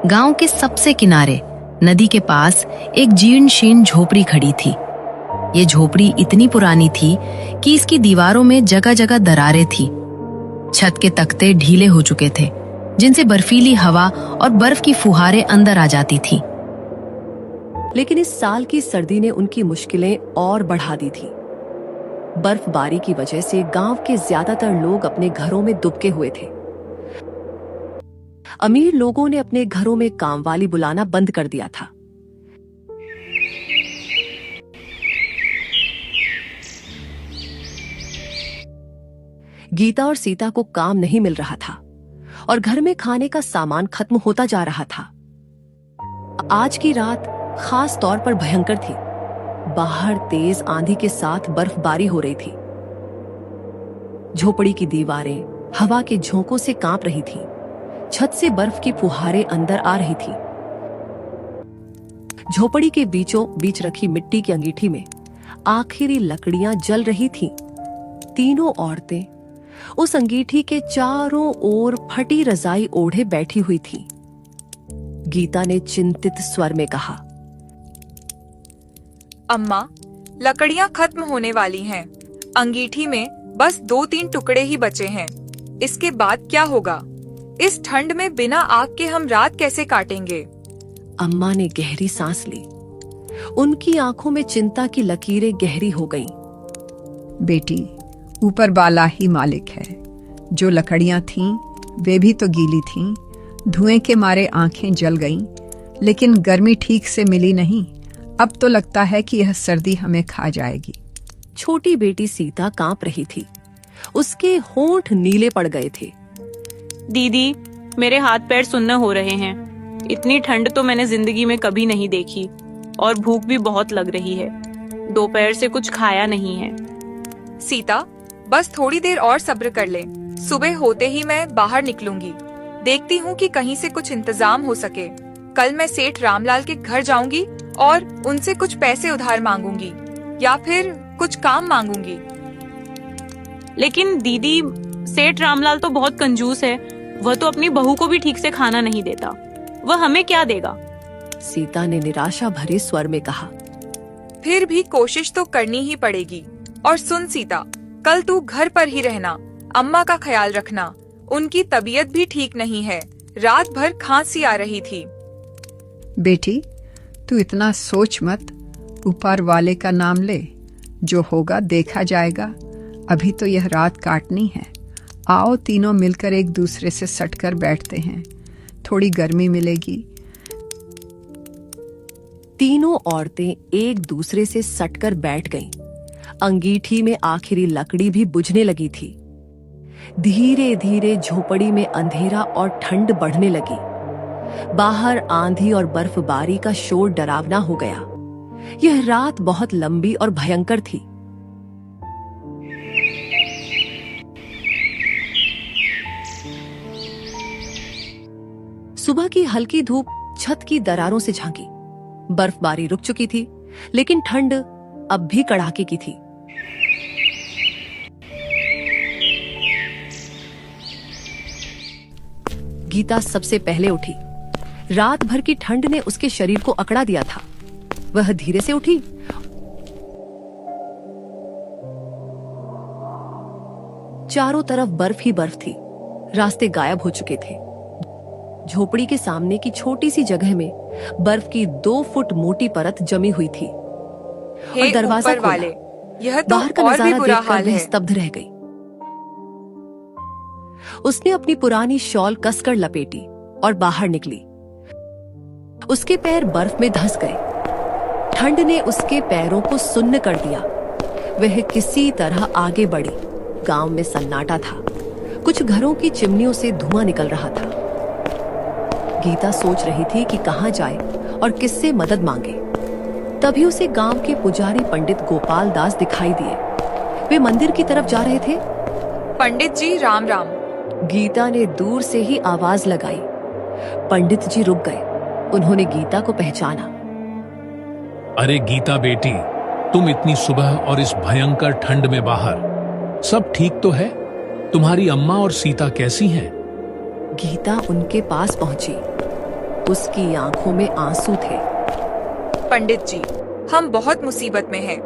गांव के सबसे किनारे नदी के पास एक जीर्ण शीर्ण झोपड़ी खड़ी थी। ये झोपड़ी इतनी पुरानी थी कि इसकी दीवारों में जगह जगह दरारें थी। छत के तख्ते ढीले हो चुके थे, जिनसे बर्फीली हवा और बर्फ की फुहारें अंदर आ जाती थी। लेकिन इस साल की सर्दी ने उनकी मुश्किलें और बढ़ा दी थी। बर्फबारी की वजह से गांव के ज्यादातर लोग अपने घरों में दुबके हुए थे। अमीर लोगों ने अपने घरों में कामवाली बुलाना बंद कर दिया था। गीता और सीता को काम नहीं मिल रहा था और घर में खाने का सामान खत्म होता जा रहा था। आज की रात खास तौर पर भयंकर थी। बाहर तेज आंधी के साथ बर्फबारी हो रही थी। झोपड़ी की दीवारें हवा के झोंकों से कांप रही थी। छत से बर्फ की फुहारें अंदर आ रही थी। झोपड़ी के बीचों बीच रखी मिट्टी की अंगीठी में आखिरी लकड़ियां जल रही थीं। तीनों औरतें उस अंगीठी के चारों ओर फटी रजाई ओढ़े बैठी हुई थीं। गीता ने चिंतित स्वर में कहा, अम्मा, लकड़ियां खत्म होने वाली हैं। अंगीठी में बस 2-3 टुकड़े ही बचे हैं। इसके बाद क्या होगा? इस ठंड में बिना आग के हम रात कैसे काटेंगे? अम्मा ने गहरी सांस ली। उनकी आंखों में चिंता की लकीरें गहरी हो गईं। बेटी, ऊपर वाला ही मालिक है। जो लकड़ियां थीं वे भी तो गीली थीं। धुएं के मारे आंखें जल गईं, लेकिन गर्मी ठीक से मिली नहीं। अब तो लगता है कि यह सर्दी हमें खा जाएगी। छोटी बेटी सीता कांप रही थी। उसके होंठ नीले पड़ गए थे। दीदी, मेरे हाथ पैर सुन्न हो रहे हैं। इतनी ठंड तो मैंने जिंदगी में कभी नहीं देखी और भूख भी बहुत लग रही है। दोपहर से कुछ खाया नहीं है। सीता, बस थोड़ी देर और सब्र कर ले। सुबह होते ही मैं बाहर निकलूंगी। देखती हूँ कि कहीं से कुछ इंतजाम हो सके। कल मैं सेठ रामलाल के घर जाऊंगी और उनसे कुछ पैसे उधार मांगूंगी या फिर कुछ काम मांगूंगी। लेकिन दीदी, सेठ रामलाल तो बहुत कंजूस है। वह तो अपनी बहू को भी ठीक से खाना नहीं देता। वह हमें क्या देगा? सीता ने निराशा भरे स्वर में कहा। फिर भी कोशिश तो करनी ही पड़ेगी। और सुन सीता, कल तू घर पर ही रहना। अम्मा का ख्याल रखना। उनकी तबीयत भी ठीक नहीं है। रात भर खांसी आ रही थी। बेटी, तू इतना सोच मत। ऊपर वाले का नाम ले। जो होगा देखा जाएगा। अभी तो यह रात काटनी है। आओ तीनों मिलकर एक दूसरे से सटकर बैठते हैं। थोड़ी गर्मी मिलेगी। तीनों औरतें एक दूसरे से सटकर बैठ गईं। अंगीठी में आखिरी लकड़ी भी बुझने लगी थी। धीरे धीरे झोपड़ी में अंधेरा और ठंड बढ़ने लगी। बाहर आंधी और बर्फबारी का शोर डरावना हो गया। यह रात बहुत लंबी और भयंकर थी। सुबह की हल्की धूप छत की दरारों से झांकी। बर्फबारी रुक चुकी थी, लेकिन ठंड अब भी कड़ाके की थी। गीता सबसे पहले उठी। रात भर की ठंड ने उसके शरीर को अकड़ा दिया था। वह धीरे से उठी। चारों तरफ बर्फ ही बर्फ थी। रास्ते गायब हो चुके थे। झोपड़ी के सामने की छोटी सी जगह में बर्फ की 2 फुट मोटी परत जमी हुई थी। और दरवाजा ऊपर वाले, यह तो बाहर का और भी नजारा बुरा देखकर हाल वह है। स्तब्ध रह गई। उसने अपनी पुरानी शॉल कसकर लपेटी और बाहर निकली। उसके पैर बर्फ में धंस गए। ठंड ने उसके पैरों को सुन्न कर दिया। वह किसी तरह आगे बढ़ी। गांव में सन्नाटा था। कुछ घरों की चिमनियों से धुआं निकल रहा था। गीता सोच रही थी कि कहां जाए और किससे मदद मांगे। तभी उसे गांव के पुजारी पंडित गोपाल दास दिखाई दिए। वे मंदिर की तरफ जा रहे थे। पंडित जी, राम राम। गीता ने दूर से ही आवाज लगाई। पंडित जी रुक गए। उन्होंने गीता को पहचाना। अरे गीता बेटी, तुम इतनी सुबह और इस भयंकर ठंड में बाहर, सब ठीक तो है? तुम्हारी अम्मा और सीता कैसी हैं? गीता उनके पास पहुंची। उसकी आंखों में आंसू थे। पंडित जी, हम बहुत मुसीबत में हैं।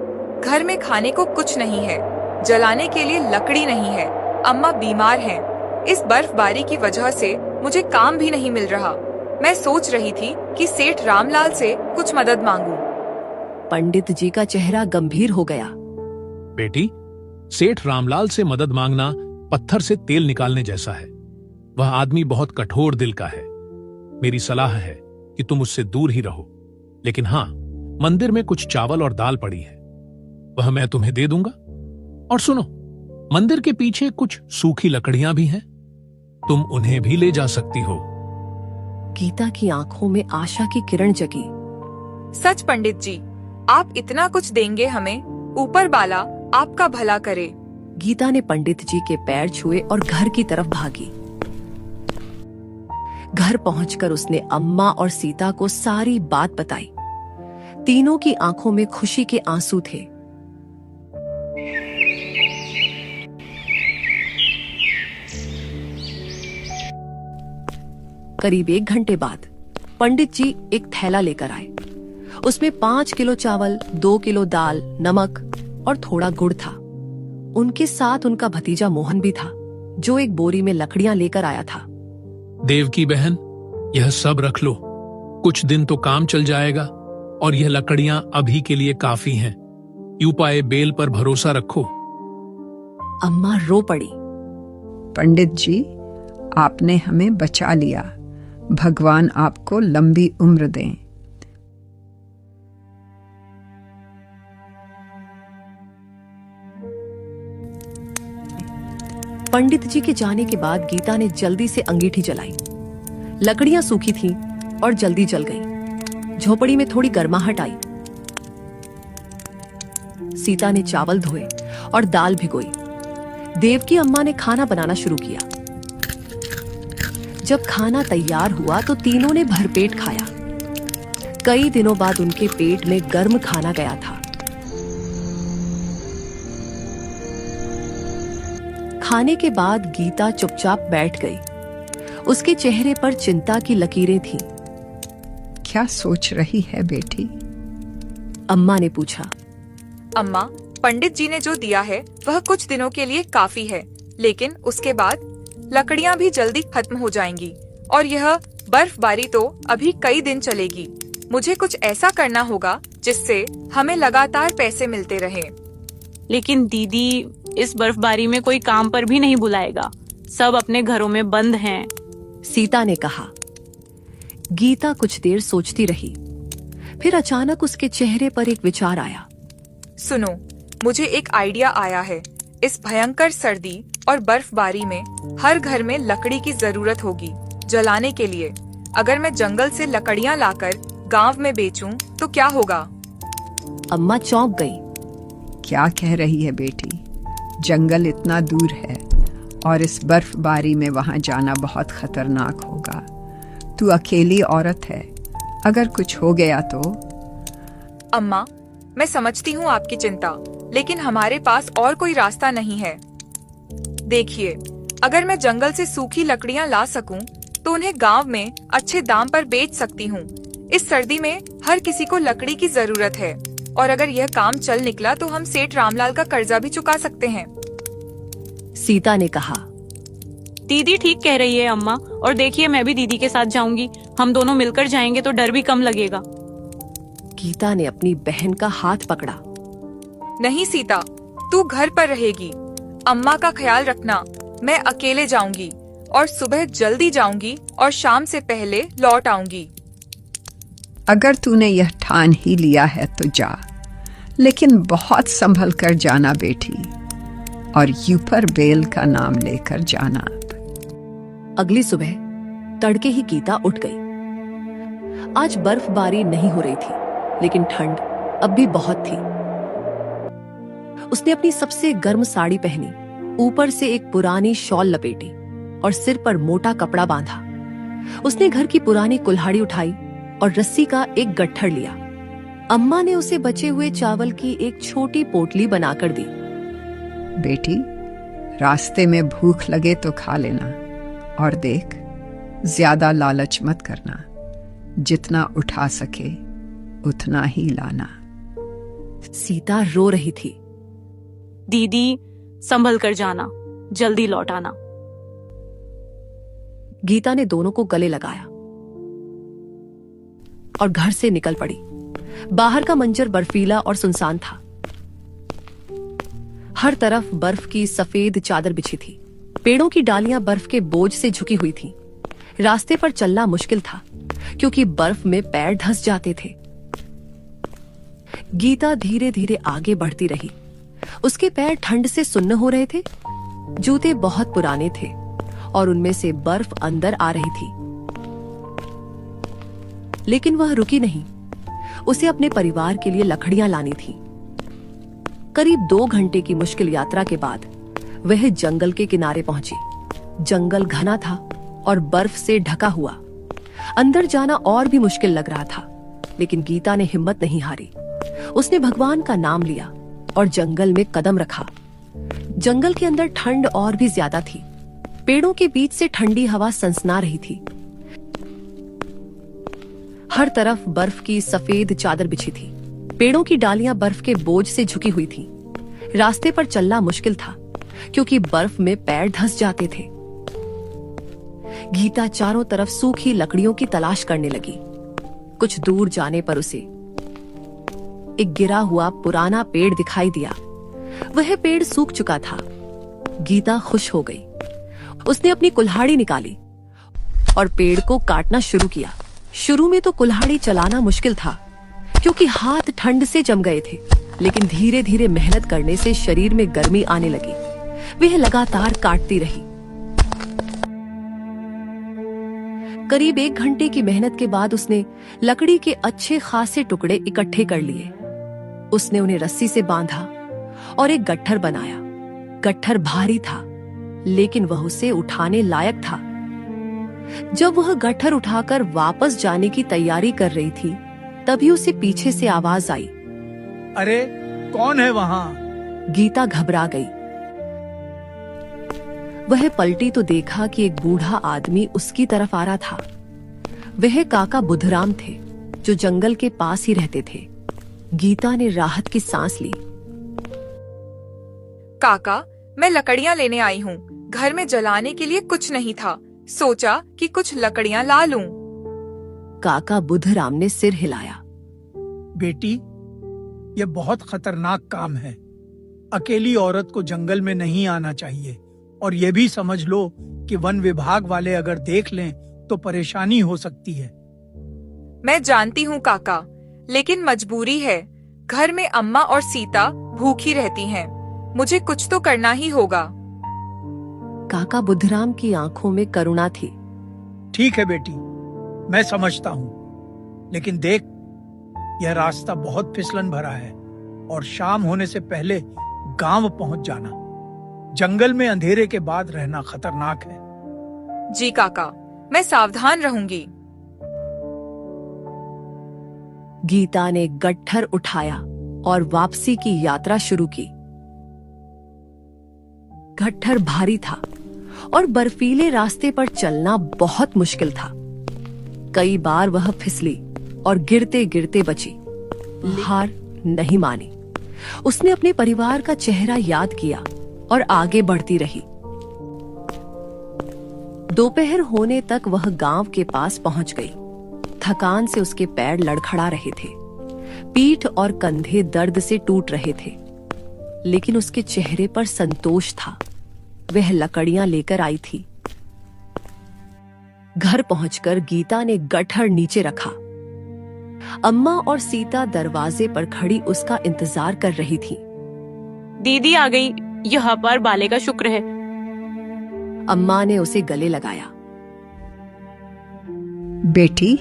घर में खाने को कुछ नहीं है, जलाने के लिए लकड़ी नहीं है, अम्मा बीमार हैं। इस बर्फबारी की वजह से मुझे काम भी नहीं मिल रहा। मैं सोच रही थी कि सेठ रामलाल से कुछ मदद मांगूं। पंडित जी का चेहरा गंभीर हो गया। बेटी, सेठ रामलाल से मदद मांगना पत्थर से तेल निकालने जैसा है। वह आदमी बहुत कठोर दिल का है। मेरी सलाह है कि तुम उससे दूर ही रहो। लेकिन हाँ, मंदिर में कुछ चावल और दाल पड़ी है, वह मैं तुम्हें दे दूंगा। और सुनो, मंदिर के पीछे कुछ सूखी लकड़ियां भी हैं, तुम उन्हें भी ले जा सकती हो। गीता की आंखों में आशा की किरण जगी। सच पंडित जी, आप इतना कुछ देंगे हमें? ऊपर वाला आपका भला करे। गीता ने पंडित जी के पैर छुए और घर की तरफ भागी। घर पहुंचकर उसने अम्मा और सीता को सारी बात बताई। तीनों की आंखों में खुशी के आंसू थे। करीब 1 घंटे बाद पंडित जी एक थैला लेकर आए। उसमें 5 किलो चावल, 2 किलो दाल, नमक और थोड़ा गुड़ था। उनके साथ उनका भतीजा मोहन भी था, जो एक बोरी में लकड़ियां लेकर आया था। देव की बहन, यह सब रख लो, कुछ दिन तो काम चल जाएगा और यह लकड़ियां अभी के लिए काफी हैं। यूपाए बेल पर भरोसा रखो। अम्मा रो पड़ी। पंडित जी, आपने हमें बचा लिया। भगवान आपको लंबी उम्र दें। पंडित जी के जाने के बाद गीता ने जल्दी से अंगीठी जलाई। लकड़ियां सूखी थीं और जल्दी जल गईं। झोपड़ी में थोड़ी गर्माहट आई। सीता ने चावल धोए और दाल भिगोई। देव की अम्मा ने खाना बनाना शुरू किया। जब खाना तैयार हुआ तो तीनों ने भरपेट खाया। कई दिनों बाद उनके पेट में गर्म खाना गया था। खाने के बाद गीता चुपचाप बैठ गई। उसके चेहरे पर चिंता की लकीरें थीं। क्या सोच रही है बेटी? अम्मा ने पूछा। अम्मा, पंडित जी ने जो दिया है वह कुछ दिनों के लिए काफी है, लेकिन उसके बाद लकड़ियां भी जल्दी खत्म हो जाएंगी और यह बर्फबारी तो अभी कई दिन चलेगी। मुझे कुछ ऐसा करना होगा जिससे हमें लगातार पैसे मिलते रहें। लेकिन दीदी, इस बर्फबारी में कोई काम पर भी नहीं बुलाएगा। सब अपने घरों में बंद हैं। सीता ने कहा। गीता कुछ देर सोचती रही। फिर अचानक उसके चेहरे पर एक विचार आया। सुनो, मुझे एक आइडिया आया है। इस भयंकर सर्दी और बर्फबारी में हर घर में लकड़ी की जरूरत होगी जलाने के लिए। अगर मैं जंगल से लकड़ियां लाकर गांव में बेचूं तो क्या होगा? अम्मा चौंक गई। क्या कह रही है बेटी? जंगल इतना दूर है और इस बर्फबारी में वहां जाना बहुत खतरनाक होगा। तू अकेली औरत है, अगर कुछ हो गया तो? अम्मा, मैं समझती हूँ आपकी चिंता, लेकिन हमारे पास और कोई रास्ता नहीं है। देखिए, अगर मैं जंगल से सूखी लकड़ियाँ ला सकूं, तो उन्हें गांव में अच्छे दाम पर बेच सकती हूँ। इस सर्दी में हर किसी को लकड़ी की जरूरत है और अगर यह काम चल निकला तो हम सेठ रामलाल का कर्जा भी चुका सकते हैं। सीता ने कहा। दीदी ठीक कह रही है अम्मा, और देखिए मैं भी दीदी के साथ जाऊंगी। हम दोनों मिलकर जाएंगे तो डर भी कम लगेगा। गीता ने अपनी बहन का हाथ पकड़ा। नहीं सीता, तू घर पर रहेगी। अम्मा का ख्याल रखना। मैं अकेले जाऊंगी और सुबह जल्दी जाऊंगी और शाम से पहले लौट आऊंगी। अगर तूने यह ठान ही लिया है तो जा, लेकिन बहुत संभल कर जाना बेटी, और यूपर बेल का नाम लेकर जाना। अगली सुबह तड़के ही गीता उठ गई। आज बर्फबारी नहीं हो रही थी, लेकिन ठंड अब भी बहुत थी। उसने अपनी सबसे गर्म साड़ी पहनी, ऊपर से एक पुरानी शॉल लपेटी और सिर पर मोटा कपड़ा बांधा। उसने घर की पुरानी कुल्हाड़ी उठाई और रस्सी का एक गट्ठर लिया। अम्मा ने उसे बचे हुए चावल की एक छोटी पोटली बनाकर दी। बेटी, रास्ते में भूख लगे तो खा लेना, और देख, ज्यादा लालच मत करना। जितना उठा सके उतना ही लाना। सीता रो रही थी। दीदी संभल कर जाना, जल्दी लौट आना। गीता ने दोनों को गले लगाया और घर से निकल पड़ी। बाहर का मंजर बर्फीला और सुनसान था। हर तरफ बर्फ की सफेद चादर बिछी थी। पेड़ों की डालियां बर्फ के बोझ से झुकी हुई थीं। रास्ते पर चलना मुश्किल था क्योंकि बर्फ में पैर धंस जाते थे। गीता धीरे धीरे आगे बढ़ती रही। उसके पैर ठंड से सुन्न हो रहे थे। जूते बहुत पुराने थे और उनमें से बर्फ अंदर आ रही थी। लेकिन वह रुकी नहीं। उसे अपने परिवार के लिए लकड़ियां लानी थी। करीब 2 घंटे की मुश्किल यात्रा के बाद वह जंगल के किनारे पहुंची। जंगल घना था और बर्फ से ढका हुआ। अंदर जाना और भी मुश्किल लग रहा था, लेकिन गीता ने हिम्मत नहीं हारी। उसने भगवान का नाम लिया और जंगल में कदम रखा। जंगल के अंदर ठंड और भी ज्यादा थी। पेड़ों के बीच से ठंडी हवा सनसना रही थी। हर तरफ बर्फ की सफेद चादर बिछी थी। पेड़ों की डालियां बर्फ के बोझ से झुकी हुई थीं। रास्ते पर चलना मुश्किल था क्योंकि बर्फ में पैर धंस जाते थे। गीता चारों तरफ सूखी लकड़ियों की तलाश करने लगी। कुछ दूर जाने पर उसे एक गिरा हुआ पुराना पेड़ दिखाई दिया। वह पेड़ सूख चुका था। गीता खुश हो गई। उसने अपनी कुल्हाड़ी निकाली और पेड़ को काटना शुरू किया। शुरू में तो कुल्हाड़ी चलाना मुश्किल था क्योंकि हाथ ठंड से जम गए थे, लेकिन धीरे धीरे मेहनत करने से शरीर में गर्मी आने लगी। वह लगातार काटती रही। करीब 1 घंटे की मेहनत के बाद उसने लकड़ी के अच्छे खासे टुकड़े इकट्ठे कर लिए। उसने उन्हें रस्सी से बांधा और एक गट्ठर बनाया। गट्ठर भारी था, लेकिन वह उसे उठाने लायक था। जब वह गट्ठर उठाकर वापस जाने की तैयारी कर रही थी, तभी उसे पीछे से आवाज आई। अरे कौन है वहाँ? गीता घबरा गई। वह पलटी तो देखा कि एक बूढ़ा आदमी उसकी तरफ आ रहा था। वह काका बुधराम थे, जो जंगल के पास ही रहते थे। गीता ने राहत की सांस ली। काका, मैं लकड़ियां लेने आई हूँ। घर में जलाने के लिए कुछ नहीं था, सोचा कि कुछ लकड़ियां ला लूं। काका बुधराम ने सिर हिलाया। बेटी, यह बहुत खतरनाक काम है। अकेली औरत को जंगल में नहीं आना चाहिए, और यह भी समझ लो कि वन विभाग वाले अगर देख लें तो परेशानी हो सकती है। मैं जानती हूँ काका, लेकिन मजबूरी है। घर में अम्मा और सीता भूखी रहती हैं। मुझे कुछ तो करना ही होगा। काका बुधराम की आंखों में करुणा थी। ठीक है बेटी, मैं समझता हूँ, लेकिन देख, यह रास्ता बहुत फिसलन भरा है और शाम होने से पहले गांव पहुंच जाना। जंगल में अंधेरे के बाद रहना खतरनाक है। जी काका, मैं सावधान रहूंगी। गीता ने गट्ठर उठाया और वापसी की यात्रा शुरू की। गट्ठर भारी था और बर्फीले रास्ते पर चलना बहुत मुश्किल था। कई बार वह फिसली और गिरते गिरते बची। हार नहीं मानी। उसने अपने परिवार का चेहरा याद किया और आगे बढ़ती रही। दोपहर होने तक वह गांव के पास पहुंच गई। थकान से उसके पैर लड़खड़ा रहे थे। पीठ और कंधे दर्द से टूट रहे थे, लेकिन उसके चेहरे पर संतोष था। वह लकड़ियां लेकर आई थी। घर पहुंचकर गीता ने गट्ठर नीचे रखा। अम्मा और सीता दरवाजे पर खड़ी उसका इंतजार कर रही थी। दीदी आ गई, यहाँ पर बाले का शुक्र है। अम्मा ने उसे गले लगाया। बेटी,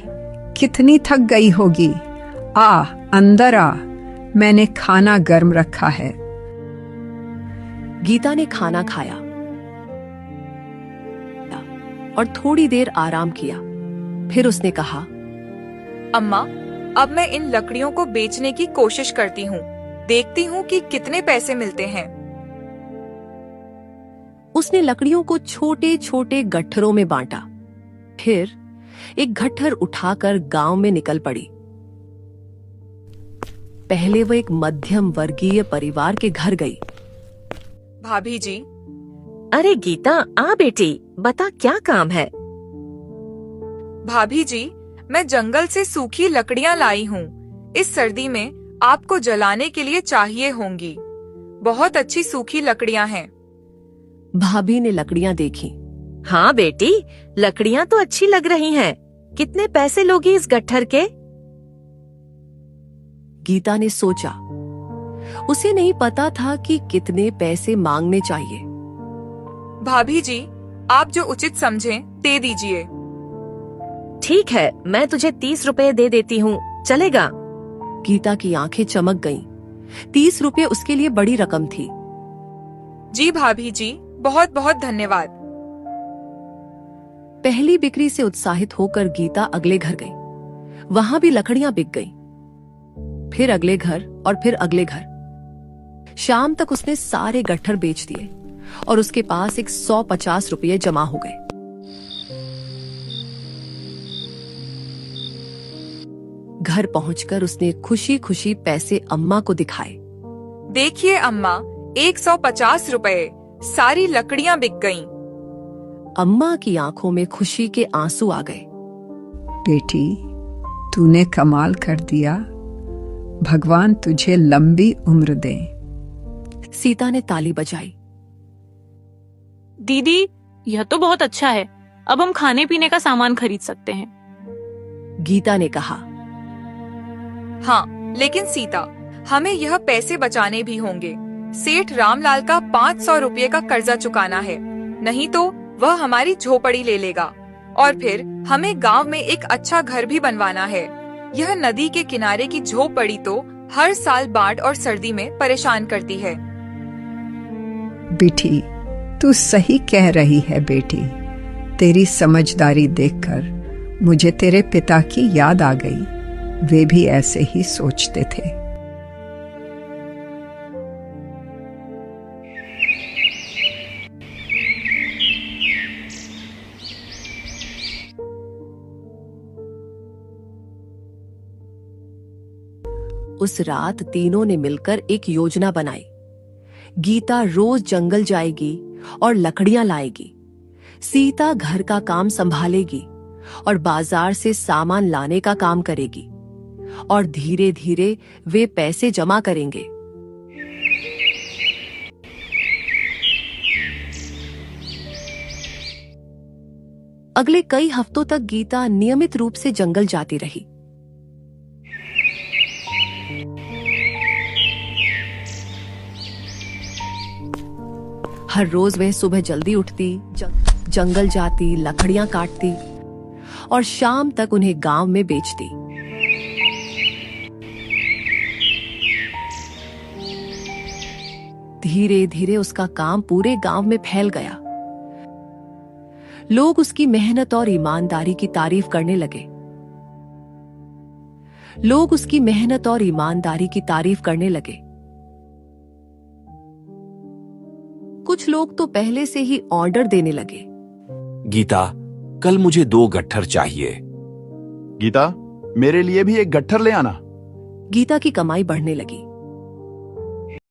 कितनी थक गई होगी। आ, अंदर आ, मैंने खाना गर्म रखा है। गीता ने खाना खाया और थोड़ी देर आराम किया। फिर उसने कहा, अम्मा, अब मैं इन लकड़ियों को बेचने की कोशिश करती हूँ। देखती हूँ कि कितने पैसे मिलते हैं। उसने लकड़ियों को छोटे छोटे गट्ठरों में बांटा। फिर एक गट्ठर उठाकर गांव में निकल पड़ी। पहले वो एक मध्यम वर्गीय परिवार के घर गई। भाभी जी, अरे गीता, आ बेटी, बता क्या काम है। भाभी जी, मैं जंगल से सूखी लकड़ियां लाई हूँ। इस सर्दी में आपको जलाने के लिए चाहिए होंगी। बहुत अच्छी सूखी लकड़ियां हैं। भाभी ने लकड़ियां देखी। हाँ बेटी, लकड़ियां तो अच्छी लग रही हैं। कितने पैसे लोगी इस गट्ठर के? गीता ने सोचा। उसे नहीं पता था कि कितने पैसे मांगने चाहिए। भाभी जी, आप जो उचित समझें दे दीजिए। ठीक है, मैं तुझे 30 रुपए दे देती हूँ, चलेगा? गीता की आंखें चमक गईं। 30 रुपए उसके लिए बड़ी रकम थी। जी भाभी जी, बहुत बहुत धन्यवाद। पहली बिक्री से उत्साहित होकर गीता अगले घर गई। वहां भी लकड़ियां बिक गईं। फिर अगले घर और फिर अगले घर। शाम तक उसने सारे गट्ठर बेच दिए और उसके पास 150 रुपये जमा हो गए। घर पहुंचकर उसने खुशी खुशी पैसे अम्मा को दिखाए। देखिए अम्मा, 150 रुपए, सारी लकड़ियां बिक गईं। अम्मा की आंखों में खुशी के आंसू आ गए। बेटी, तूने कमाल कर दिया। भगवान तुझे लंबी उम्र दे। सीता ने ताली बजाई। दीदी, यह तो बहुत अच्छा है। अब हम खाने पीने का सामान खरीद सकते हैं। गीता ने कहा। हाँ, लेकिन सीता, हमें यह पैसे बचाने भी होंगे। सेठ रामलाल का 500 रुपये का कर्जा चुकाना है, नहीं तो वह हमारी झोपड़ी ले लेगा। और फिर हमें गांव में एक अच्छा घर भी बनवाना है। यह नदी के किनारे की झोपड़ी तो हर साल बाढ़ और सर्दी में परेशान करती है। बेटी, तू सही कह रही है बेटी। तेरी समझदारी देखकर मुझे तेरे पिता की याद आ गई। वे भी ऐसे ही सोचते थे। उस रात तीनों ने मिलकर एक योजना बनाई। गीता रोज जंगल जाएगी और लकड़ियां लाएगी। सीता घर का काम संभालेगी और बाजार से सामान लाने का काम करेगी। और धीरे धीरे वे पैसे जमा करेंगे। अगले कई हफ्तों तक गीता नियमित रूप से जंगल जाती रही। हर रोज वह सुबह जल्दी उठती, जंगल जाती, लकड़ियां काटती और शाम तक उन्हें गांव में बेचती। धीरे धीरे उसका काम पूरे गांव में फैल गया। लोग उसकी मेहनत और ईमानदारी की तारीफ करने लगे। लोग उसकी मेहनत और ईमानदारी की तारीफ करने लगे। कुछ लोग तो पहले से ही ऑर्डर देने लगे। गीता, कल मुझे 2 गट्ठर चाहिए। गीता, मेरे लिए भी एक गट्ठर ले आना। गीता की कमाई बढ़ने लगी।